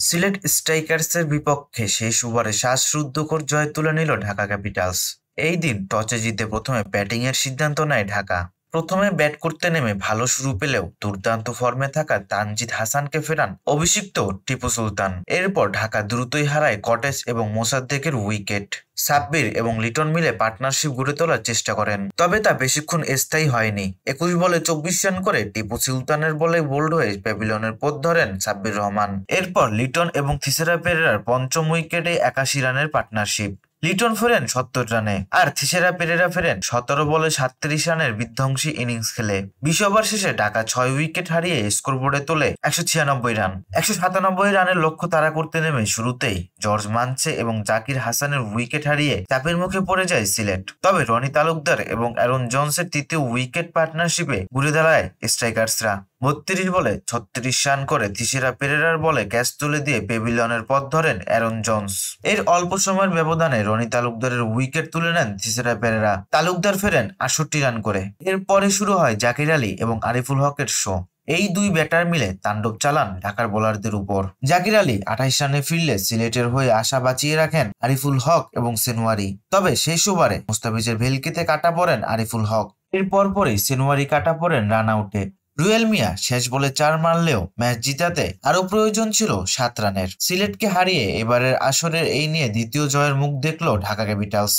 সিলেট স্ট্রাইকার্সের বিপক্ষে শেষ ওভারে শ্বাসরুদ্ধকর জয় তুলে নিল ঢাকা ক্যাপিটালস। এই দিন টসে জিতে প্রথমে ব্যাটিংয়ের সিদ্ধান্ত নেয় ঢাকা। প্রথমে ব্যাট করতে নেমে ভালো শুরু পেলেও দুর্দান্ত ফর্মে থাকা তানজিদ হাসানকে ফেরান অভিষিক্ত টিপু সুলতান। এরপর ঢাকা দ্রুতই হারায় কটেজ এবং মোসাদ্দেকের উইকেট। সাব্বির এবং লিটন মিলে পার্টনারশিপ গড়ে তোলার চেষ্টা করেন, তবে তা বেশিক্ষণ স্থায়ী হয়নি। 21 বলে 24 রান করে টিপু সুলতানের বলে বোল্ড হয়ে প্যাভিলিয়নের পথ ধরেন সাব্বির রহমান। এরপর লিটন এবং থিসেরা পেরেরার পঞ্চম উইকেটে 81 রানের পার্টনারশিপ। লিটন ফেরেন 70 রানে আর থিসেরা পেরেরা ফেরেন 17 বলে 37 রানের বিধ্বংসী ইনিংস খেলে। 20 ওভার শেষে ঢাকা 6 উইকেট হারিয়ে স্কোরবোর্ডে তোলে 196 রান। 197 রানের লক্ষ্য তাড়া করতে নেমে শুরুতেই জর্জ মানচে এবং জাকির হাসানের উইকেট হারিয়ে চাপের মুখে পড়ে যায় সিলেট। তবে রনি তালুকদার এবং অ্যারন জোন্সের তৃতীয় উইকেট পার্টনারশিপে ঘুরে দাঁড়ায় স্ট্রাইকার্সরা। 32 বলে 36 রান করে থিসেরা পেরেরার বলে ক্যাচ তুলে দিয়ে প্যাভিলিয়নের পথ ধরেন অ্যারন জোন্স। এর অল্প সময়ের ব্যবধানে রনি তালুকদারের উইকেট তুলে নেন থিসেরা পেরেরা। তালুকদার ফেরেন 68 রান করে। এরপরে শুরু হয় জাকির আলী এবং আরিফুল হকের শো। এই দুই ব্যাটার মিলে তাণ্ডব চালান ঢাকার বোলারদের উপর। জাকির আলী 28 রানে ফিরলে সিলেটের হয়ে আশা বাঁচিয়ে রাখেন আরিফুল হক এবং সেনওয়ারি। তবে শেষ ওভারে মুস্তাফিজের ভেলকিতে কাটা পড়েন আরিফুল হক। এর পরপরই সেনওয়ারি কাটা পড়েন রান আউটে। রুয়েল মিয়া শেষ বলে 4 মারলেও ম্যাচ জিতাতে আরো প্রয়োজন ছিল 7 রানের। সিলেটকে হারিয়ে এবারের আসরের এই নিয়ে দ্বিতীয় জয়ের মুখ দেখল ঢাকা ক্যাপিটালস।